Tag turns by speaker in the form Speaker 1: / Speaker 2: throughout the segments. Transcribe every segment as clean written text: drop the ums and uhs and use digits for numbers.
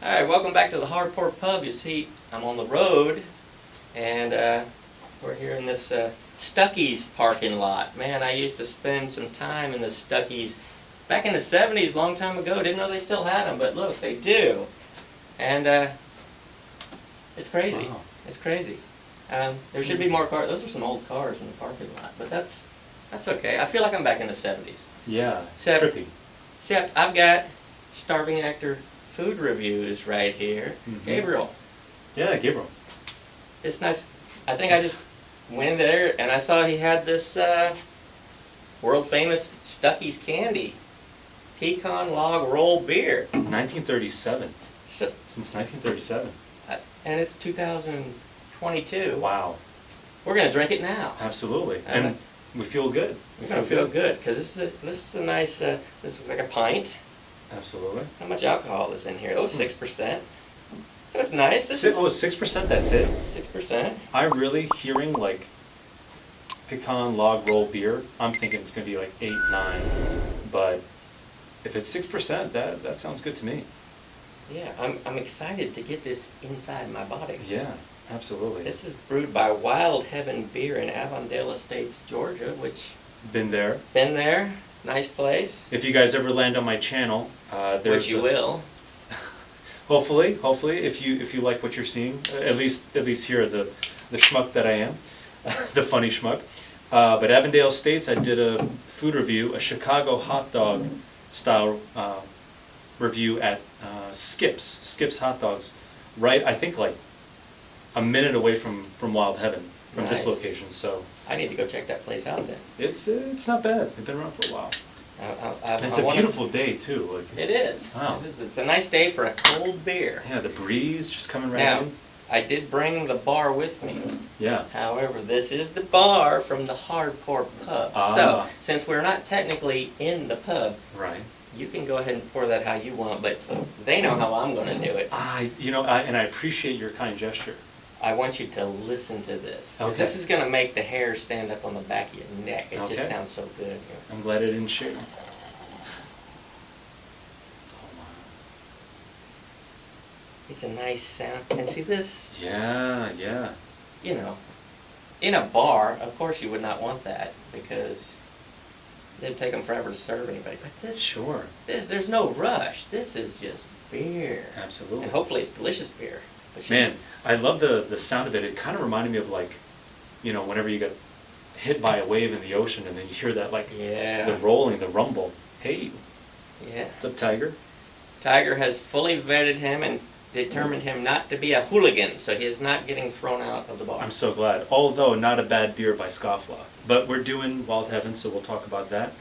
Speaker 1: Alright, welcome back to the Hardcore Pub. You see, I'm on the road, and we're here in this Stuckey's parking lot. Man, I used to spend some time in the Stuckey's back in the 70s, long time ago. Didn't know they still had them, but look, they do. And it's crazy.
Speaker 2: Wow.
Speaker 1: It's crazy. There should be more cars. Those are some old cars in the parking lot, but that's okay. I feel like I'm back in the 70s.
Speaker 2: Yeah,
Speaker 1: Except I've got Starving Actor food reviews right here.
Speaker 2: Mm-hmm.
Speaker 1: Gabriel.
Speaker 2: Yeah, Gabriel.
Speaker 1: It's nice. I think I just went in there and I saw he had this world famous Stuckey's candy pecan log roll beer.
Speaker 2: 1937.
Speaker 1: So,
Speaker 2: Since 1937.
Speaker 1: and it's 2022.
Speaker 2: Wow.
Speaker 1: We're gonna drink it now.
Speaker 2: Absolutely. And we feel good.
Speaker 1: We're gonna feel good because this is a nice. This looks like a pint.
Speaker 2: Absolutely.
Speaker 1: How much alcohol is in here? Oh, 6%. So it's nice. This is
Speaker 2: 6%, that's it?
Speaker 1: 6%.
Speaker 2: I'm really hearing like pecan log roll beer. I'm thinking it's going to be like 8, 9. But if it's 6%, that sounds good to me.
Speaker 1: Yeah, I'm excited to get this inside my body.
Speaker 2: Yeah, absolutely.
Speaker 1: This is brewed by Wild Heaven Beer in Avondale Estates, Georgia, which...
Speaker 2: Been there.
Speaker 1: Been there. Nice place.
Speaker 2: If you guys ever land on my channel, there's...
Speaker 1: Which you will.
Speaker 2: Hopefully, if you like what you're seeing, at least here the schmuck that I am, the funny schmuck. But Avondale Estates, I did a food review, a Chicago hot dog style review at Skip's Hot Dogs, right? I think like a minute away from Wild Heaven, from this location. So
Speaker 1: I need to go check that place out then.
Speaker 2: it's not bad. They've been around for a while. It's a beautiful day too. Like,
Speaker 1: it is.
Speaker 2: Wow.
Speaker 1: It is. It's a nice day for a cold beer.
Speaker 2: Yeah, the breeze just coming right
Speaker 1: Now,
Speaker 2: in.
Speaker 1: I did bring the bar with me.
Speaker 2: Yeah.
Speaker 1: However, this is the bar from the Hardcore Pub. So, since we're not technically in the pub,
Speaker 2: Right.
Speaker 1: you can go ahead and pour that how you want, but they know how I'm going to do it.
Speaker 2: And I appreciate your kind gesture.
Speaker 1: I want you to listen to this.
Speaker 2: Okay.
Speaker 1: This is going to make the hair stand up on the back of your neck. It just sounds so good.
Speaker 2: I'm glad I didn't share.
Speaker 1: It's a nice sound. And see this?
Speaker 2: Yeah.
Speaker 1: You know, in a bar, of course you would not want that because it'd take them forever to serve anybody. But this,
Speaker 2: Sure.
Speaker 1: there's no rush. This is just beer.
Speaker 2: Absolutely.
Speaker 1: And hopefully it's delicious beer.
Speaker 2: Man, I love the sound of it. It kind of reminded me of like, whenever you get hit by a wave in the ocean and then you hear that like the rolling, the rumble. Hey.
Speaker 1: Yeah.
Speaker 2: What's up, Tiger?
Speaker 1: Tiger has fully vetted him and determined him not to be a hooligan, so he is not getting thrown out of the bar.
Speaker 2: I'm so glad. Although not a bad beer by Scofflaw. But we're doing Wild Heaven, so we'll talk about that.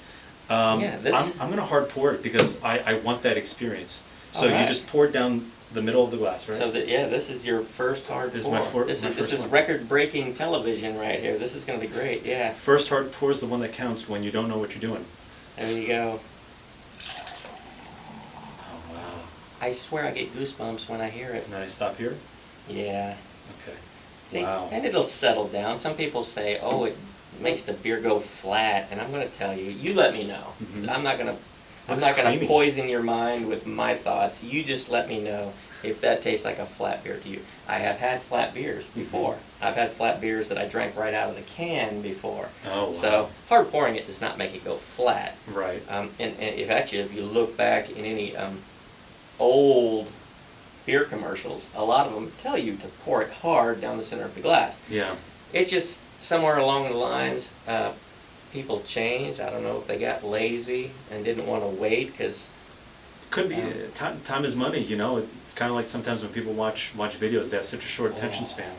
Speaker 2: I'm going to hard pour it because I want that experience. So you just pour it down the middle of the glass, right?
Speaker 1: So this is your first hard pour. This is record-breaking television right here. This is going to be great. Yeah.
Speaker 2: First hard pour is the one that counts when you don't know what you're doing.
Speaker 1: There you go.
Speaker 2: Oh wow!
Speaker 1: I swear I get goosebumps when I hear it.
Speaker 2: And then I stop here.
Speaker 1: Yeah.
Speaker 2: Okay.
Speaker 1: See,
Speaker 2: wow.
Speaker 1: And it'll settle down. Some people say, "Oh, it makes the beer go flat," and I'm going to tell you. You let me know.
Speaker 2: Mm-hmm.
Speaker 1: I'm not going to poison your mind with my thoughts. You just let me know if that tastes like a flat beer to you. I have had flat beers before. Mm-hmm. I've had flat beers that I drank right out of the can before.
Speaker 2: Oh, wow.
Speaker 1: So hard pouring it does not make it go flat.
Speaker 2: Right.
Speaker 1: And if you look back in any old beer commercials, a lot of them tell you to pour it hard down the center of the glass.
Speaker 2: Yeah.
Speaker 1: It just, somewhere along the lines, people changed. I don't know if they got lazy and didn't want to wait because...
Speaker 2: Could be. Time is money, It's kind of like sometimes when people watch videos, they have such a short attention span.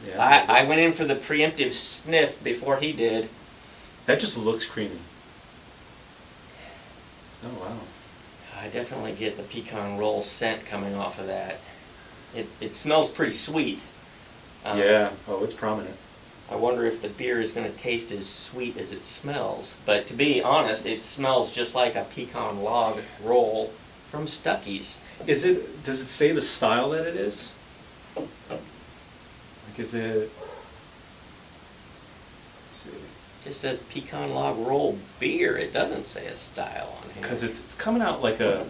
Speaker 2: Yeah.
Speaker 1: I went in for the preemptive sniff before he did.
Speaker 2: That just looks creamy. Oh, wow.
Speaker 1: I definitely get the pecan roll scent coming off of that. It smells pretty sweet.
Speaker 2: Yeah. Oh, it's prominent.
Speaker 1: I wonder if the beer is going to taste as sweet as it smells. But to be honest, it smells just like a pecan log roll from Stuckey's.
Speaker 2: Does it say the style that it is? Like, is it... Let's see.
Speaker 1: It just says pecan log roll beer. It doesn't say a style on here.
Speaker 2: Because it's coming out like a...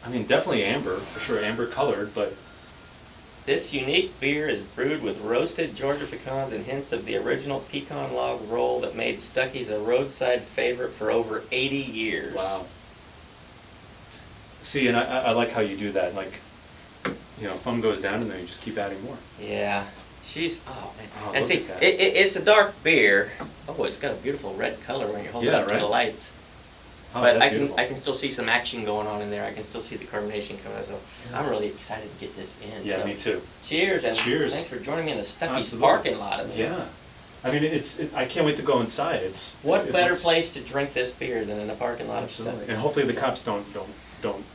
Speaker 2: I I mean, definitely amber, for sure, amber colored, but
Speaker 1: This unique beer is brewed with roasted Georgia pecans and hints of the original pecan log roll that made Stuckey's a roadside favorite for over 80 years.
Speaker 2: wow. See, and I like how you do that, like, you know, foam goes down and then you just keep adding more.
Speaker 1: Yeah. She's, oh man.
Speaker 2: Oh,
Speaker 1: and
Speaker 2: look
Speaker 1: see,
Speaker 2: at that.
Speaker 1: it's a dark beer. Oh, it's got a beautiful red color when you hold it
Speaker 2: Yeah,
Speaker 1: up to
Speaker 2: right.
Speaker 1: the lights.
Speaker 2: Oh,
Speaker 1: But
Speaker 2: that's beautiful.
Speaker 1: I can still see some action going on in there. I can still see the carbonation coming out. So
Speaker 2: Yeah.
Speaker 1: I'm really excited to get this in.
Speaker 2: Yeah,
Speaker 1: so.
Speaker 2: me too.
Speaker 1: Cheers, and
Speaker 2: Cheers.
Speaker 1: thanks for joining me in the Stuckey's
Speaker 2: Absolutely.
Speaker 1: parking lot.
Speaker 2: Yeah. I mean, I can't wait to go inside.
Speaker 1: What
Speaker 2: it
Speaker 1: better
Speaker 2: looks-
Speaker 1: place to drink this beer than in a parking lot
Speaker 2: Absolutely.
Speaker 1: of
Speaker 2: And
Speaker 1: Stuckey's?
Speaker 2: hopefully the cops don't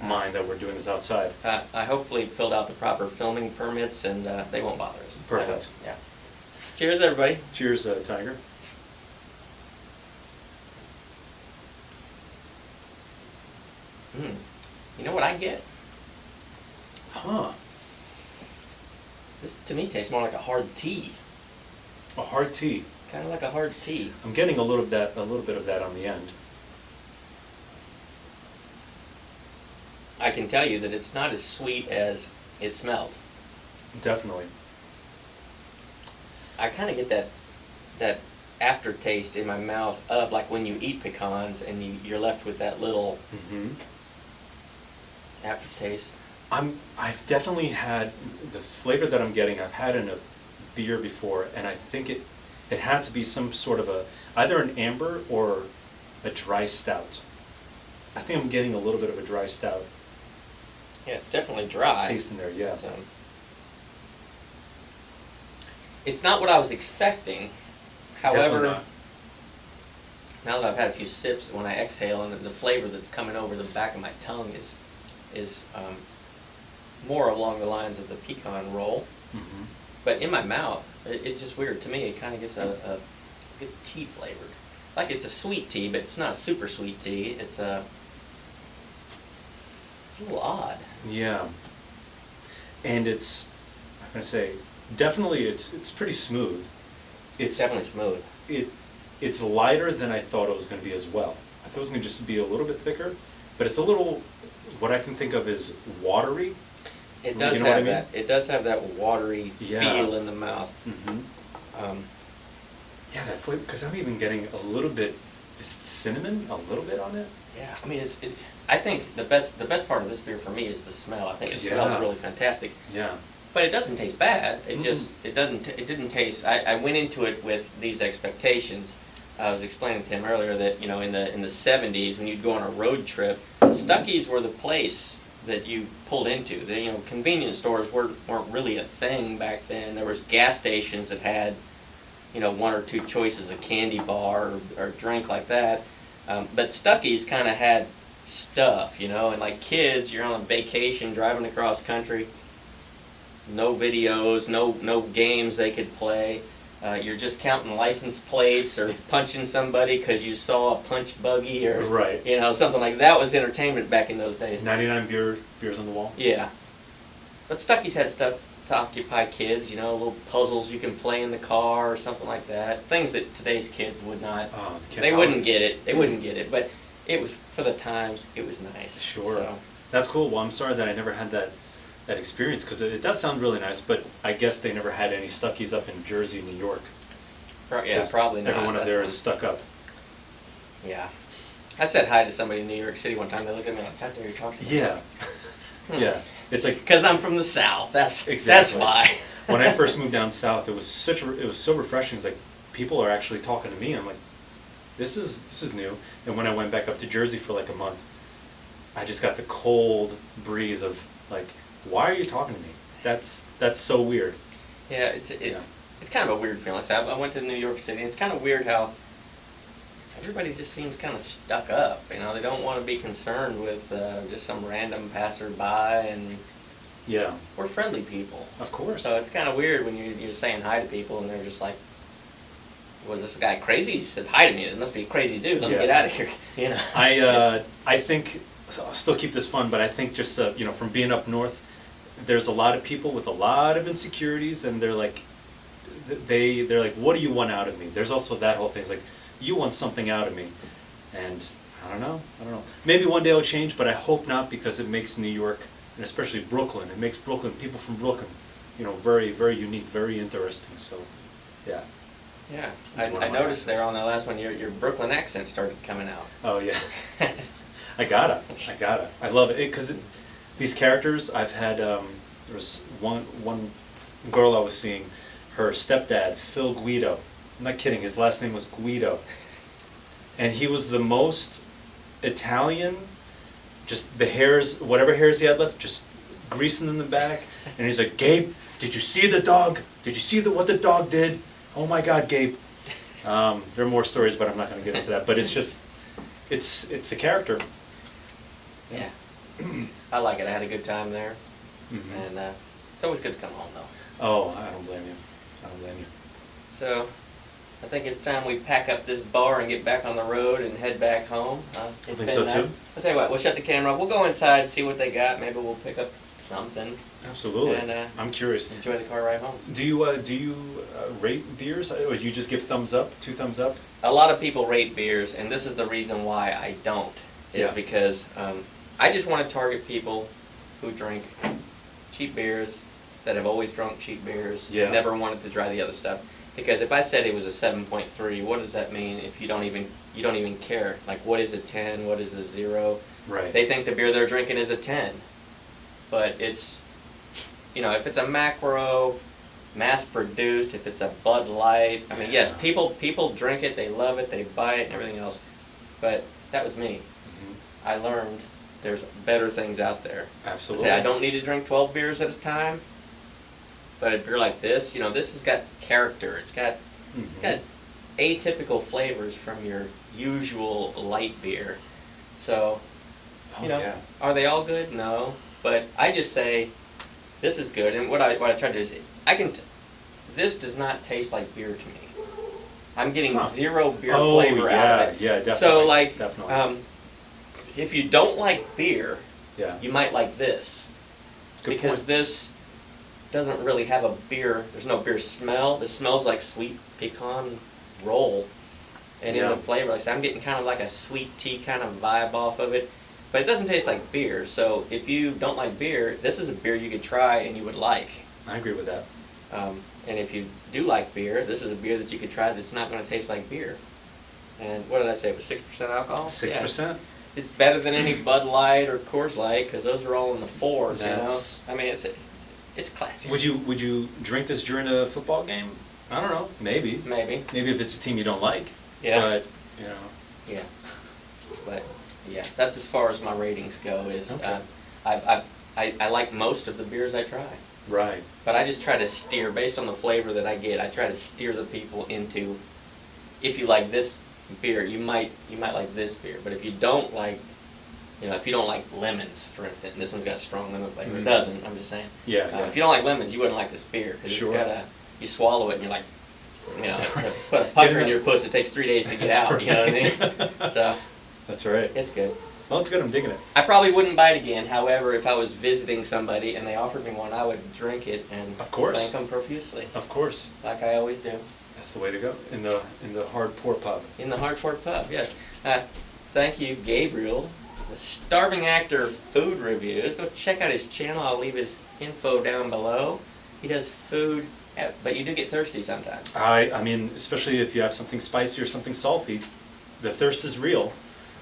Speaker 2: mind that we're doing this outside.
Speaker 1: I hopefully filled out the proper filming permits, and they won't bother us.
Speaker 2: Perfect.
Speaker 1: I hope. Yeah. Cheers, everybody.
Speaker 2: Cheers, Tiger.
Speaker 1: You know what I get?
Speaker 2: Huh.
Speaker 1: This to me tastes more like a hard tea.
Speaker 2: A hard tea.
Speaker 1: Kind of like a hard tea.
Speaker 2: I'm getting a little bit of that on the end.
Speaker 1: I can tell you that it's not as sweet as it smelled.
Speaker 2: Definitely.
Speaker 1: I kind of get that aftertaste in my mouth of like when you eat pecans and you're left with that little
Speaker 2: Mm-hmm.
Speaker 1: aftertaste.
Speaker 2: I've definitely had the flavor that I'm getting. I've had in a beer before, and I think it had to be some sort of either an amber or a dry stout. I think I'm getting a little bit of a dry stout
Speaker 1: Yeah, it's definitely dry.
Speaker 2: taste in there. Yeah.
Speaker 1: So, it's not what I was expecting.
Speaker 2: Definitely
Speaker 1: However,
Speaker 2: not.
Speaker 1: now that I've had a few sips, when I exhale, and the flavor that's coming over the back of my tongue is more along the lines of the pecan roll.
Speaker 2: Mm-hmm.
Speaker 1: But in my mouth, it's just weird to me. It kind of gives a good tea flavor. Like it's a sweet tea, but it's not a super sweet tea. It's a little odd.
Speaker 2: Yeah. And I'm gonna say, definitely it's pretty smooth.
Speaker 1: It's definitely smooth.
Speaker 2: It's lighter than I thought it was gonna be as well. I thought it was gonna just be a little bit thicker, but it's a little, what I can think of is watery.
Speaker 1: It does
Speaker 2: You know what
Speaker 1: have
Speaker 2: I mean?
Speaker 1: that. It does have that watery
Speaker 2: Yeah.
Speaker 1: feel in the mouth.
Speaker 2: Mm-hmm. Yeah, that flavor, because I'm even getting a little bit, is it cinnamon? A little bit on it?
Speaker 1: Yeah, I mean, I think the best part of this beer for me is the smell. I think it smells
Speaker 2: Yeah.
Speaker 1: really fantastic.
Speaker 2: Yeah.
Speaker 1: But it doesn't taste bad. It
Speaker 2: Mm-mm.
Speaker 1: just it didn't taste. I went into it with these expectations. I was explaining to him earlier that in the 70s when you'd go on a road trip, Stuckey's were the place that you pulled into. Convenience stores weren't really a thing back then. There was gas stations that had one or two choices of candy bar or drink like that. But Stuckey's kind of had stuff, and like kids, you're on a vacation driving across country. No videos, no games they could play. You're just counting license plates or punching somebody because you saw a punch buggy or
Speaker 2: Right.
Speaker 1: something like that was entertainment back in those days.
Speaker 2: 99 beers on the wall?
Speaker 1: Yeah, but Stuckey's had stuff to occupy kids. Little puzzles you can play in the car or something like that. Things that today's kids would not.
Speaker 2: Oh,
Speaker 1: They wouldn't get it. They wouldn't get it. But it was for the times. It was nice.
Speaker 2: Sure.
Speaker 1: So.
Speaker 2: That's cool. Well, I'm sorry that I never had that experience, because it does sound really nice, but I guess they never had any Stuckeys up in Jersey, New York.
Speaker 1: Yeah,
Speaker 2: 'Cause
Speaker 1: probably not.
Speaker 2: Everyone up
Speaker 1: That's
Speaker 2: there is
Speaker 1: some-
Speaker 2: stuck up.
Speaker 1: Yeah. I said hi to somebody in New York City one time. They looked at me like, how dare you talk to me?
Speaker 2: Yeah. Yeah. It's like,
Speaker 1: Because I'm from the South. That's
Speaker 2: Exactly.
Speaker 1: why.
Speaker 2: when I first moved down south, it was so refreshing. It's like people are actually talking to me. I'm like, this is new. And when I went back up to Jersey for like a month, I just got the cold breeze of like, why are you talking to me? That's so weird.
Speaker 1: Yeah,
Speaker 2: Yeah.
Speaker 1: it's kind of a weird feeling. So I went to New York City. It's kind of weird how everybody just seems kind of stuck up. They don't want to be concerned with just some random passerby, and
Speaker 2: Yeah.
Speaker 1: we're friendly people.
Speaker 2: Of course.
Speaker 1: So it's kind of weird when you're saying hi to people and they're just like, was this guy crazy? He said hi to me. It must be a crazy dude. Let me
Speaker 2: Yeah.
Speaker 1: get out of here.
Speaker 2: I think, so I'll still keep this fun, but I think just from being up north, there's a lot of people with a lot of insecurities, and they're like, what do you want out of me? There's also that whole thing. It's like, you want something out of me, and I don't know. Maybe one day it'll change, but I hope not, because it makes New York, and especially Brooklyn, it makes Brooklyn, people from Brooklyn, very, very unique, very interesting, so, yeah.
Speaker 1: Yeah,
Speaker 2: It's one
Speaker 1: I
Speaker 2: of my
Speaker 1: noticed there
Speaker 2: accents.
Speaker 1: on the last one, your Brooklyn accent started coming out.
Speaker 2: Oh, yeah. I gotta. I love it, because these characters, I've had, there was one girl I was seeing, her stepdad, Phil Guido. I'm not kidding, his last name was Guido. And he was the most Italian, just the hairs, whatever hairs he had left, just greasing in the back. And he's like, Gabe, did you see the dog? Did you see what the dog did? Oh my God, Gabe. There are more stories, but I'm not going to get into that. But it's just, it's a character.
Speaker 1: Yeah. I like it. I had a good time there.
Speaker 2: Mhm.
Speaker 1: And it's always good to come home, though.
Speaker 2: Oh, I don't blame you.
Speaker 1: So, I think it's time we pack up this bar and get back on the road and head back home. It's
Speaker 2: think
Speaker 1: been
Speaker 2: so,
Speaker 1: nice.
Speaker 2: too.
Speaker 1: I'll tell you what, we'll shut the camera. We'll go inside, see what they got. Maybe we'll pick up something.
Speaker 2: Absolutely.
Speaker 1: And,
Speaker 2: I'm curious.
Speaker 1: Enjoy the car ride home.
Speaker 2: Do you rate beers, or do you just give thumbs up, 2 thumbs up?
Speaker 1: A lot of people rate beers, and this is the reason why I don't. Is
Speaker 2: Yeah.
Speaker 1: because I just want to target people who drink cheap beers, that have always drunk cheap beers,
Speaker 2: Yeah.
Speaker 1: never wanted to try the other stuff. Because if I said it was a 7.3, what does that mean if you don't even care? Like, what is a 10? What is a 0?
Speaker 2: Right.
Speaker 1: They think the beer they're drinking is a 10. But it's, if it's a macro, mass-produced, if it's a Bud Light, I mean, yes,
Speaker 2: Yeah.
Speaker 1: people drink it, they love it, they buy it and everything else. But that was me.
Speaker 2: Mhm.
Speaker 1: I learned there's better things out there.
Speaker 2: Absolutely.
Speaker 1: I don't need to drink 12 beers at a time. But a beer like this, this has got character. It's got atypical flavors from your usual light beer. So,
Speaker 2: Oh, yeah.
Speaker 1: are they all good? No. But I just say this is good. And what I try to do is this does not taste like beer to me. I'm getting zero beer flavor out of it.
Speaker 2: Yeah, definitely.
Speaker 1: So
Speaker 2: definitely.
Speaker 1: If you don't like beer,
Speaker 2: Yeah.
Speaker 1: you might like this.
Speaker 2: It's a good
Speaker 1: Because
Speaker 2: point.
Speaker 1: this doesn't really have a beer, there's no beer smell. It smells like sweet pecan roll. And in
Speaker 2: Yeah.
Speaker 1: the flavor, like I said, I'm getting kind of like a sweet tea kind of vibe off of it. But it doesn't taste like beer. So if you don't like beer, this is a beer you could try and you would like.
Speaker 2: I agree with that.
Speaker 1: And if you do like beer, this is a beer that you could try that's not going to taste like beer. And what did I say? It was 6% alcohol?
Speaker 2: 6%?
Speaker 1: Yeah. It's better than any Bud Light or Coors Light because those are all in the 4s,
Speaker 2: That's-
Speaker 1: I mean, it's classy.
Speaker 2: Would you drink this during a football game? I don't know. Maybe.
Speaker 1: Maybe.
Speaker 2: Maybe if it's a team you don't like.
Speaker 1: Yeah.
Speaker 2: But,
Speaker 1: Yeah. But, yeah, that's as far as my ratings go is
Speaker 2: Okay.
Speaker 1: I like most of the beers I try.
Speaker 2: Right.
Speaker 1: But I just try to steer, based on the flavor that I get, I try to steer the people into, if you like this beer, you might like this beer. But if you don't like, if you don't like lemons, for instance, and this one's got a strong lemon flavor, it doesn't, I'm just saying.
Speaker 2: Yeah, yeah.
Speaker 1: If you don't like lemons, you wouldn't like this beer. Because
Speaker 2: Sure.
Speaker 1: it's got you swallow it and you're like, put a pucker in your puss, it takes 3 days to get
Speaker 2: That's
Speaker 1: out, you know what I
Speaker 2: right.
Speaker 1: mean? So,
Speaker 2: That's right.
Speaker 1: it's good.
Speaker 2: Well, it's good. I'm digging it.
Speaker 1: I probably wouldn't buy it again. However, if I was visiting somebody and they offered me one, I would drink it and
Speaker 2: Of course.
Speaker 1: thank them profusely,
Speaker 2: Of course.
Speaker 1: like I always do.
Speaker 2: That's the way to go. In the hard pour pub.
Speaker 1: In the Hardport Pub, yes. Thank you, Gabriel, the Starving Actor Food Reviews. Go check out his channel. I'll leave his info down below. He does food, but you do get thirsty sometimes.
Speaker 2: I mean, especially if you have something spicy or something salty, the thirst is real.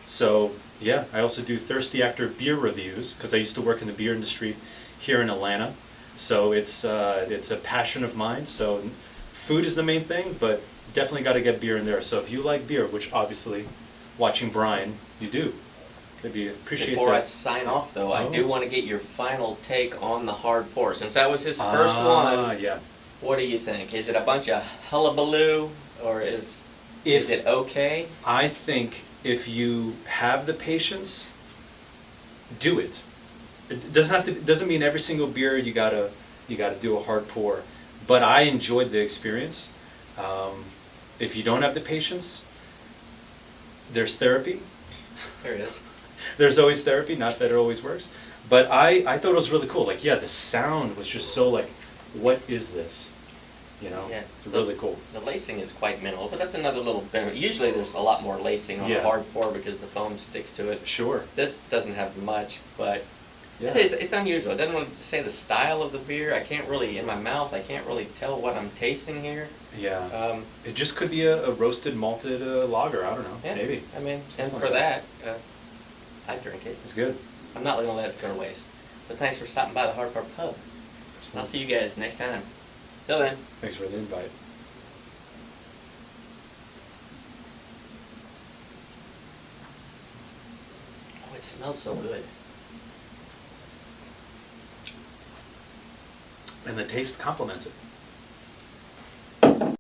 Speaker 2: So, yeah, I also do Thirsty Actor beer reviews because I used to work in the beer industry here in Atlanta. So it's a passion of mine. So food is the main thing, but definitely got to get beer in there. So if you like beer, which obviously watching Brian, you do. Maybe appreciate
Speaker 1: Before I
Speaker 2: that.
Speaker 1: sign off, though, I
Speaker 2: Oh.
Speaker 1: do want to get your final take on the hard pour. Since that was his first one,
Speaker 2: Yeah.
Speaker 1: what do you think? Is it a bunch of hullabaloo, or is it okay?
Speaker 2: I think if you have the patience, do it. It doesn't mean every single beer you gotta do a hard pour. But I enjoyed the experience. If you don't have the patience, there's therapy.
Speaker 1: There it is.
Speaker 2: There's always therapy, not that it always works. But I thought it was really cool. Like, yeah, the sound was just so like, what is this? you know?
Speaker 1: Yeah.
Speaker 2: It's really cool.
Speaker 1: The lacing is quite minimal, but that's another little benefit. Usually there's a lot more lacing on
Speaker 2: Yeah.
Speaker 1: a hard pour because the foam sticks to it.
Speaker 2: Sure.
Speaker 1: This doesn't have much, but
Speaker 2: Yeah.
Speaker 1: it's unusual. It doesn't really say the style of the beer. I can't really, in my mouth, I can't really tell what I'm tasting here.
Speaker 2: Yeah. It just could be a roasted malted lager. I don't know.
Speaker 1: Yeah,
Speaker 2: Maybe.
Speaker 1: I mean,
Speaker 2: Something
Speaker 1: and for
Speaker 2: like that.
Speaker 1: that, I'd drink it.
Speaker 2: It's good.
Speaker 1: I'm not going to let it go to waste. So thanks for stopping by the Hard Part Pub. I'll see you guys next time. Till then.
Speaker 2: Thanks for the invite.
Speaker 1: Oh, it smells so good.
Speaker 2: And the taste complements it.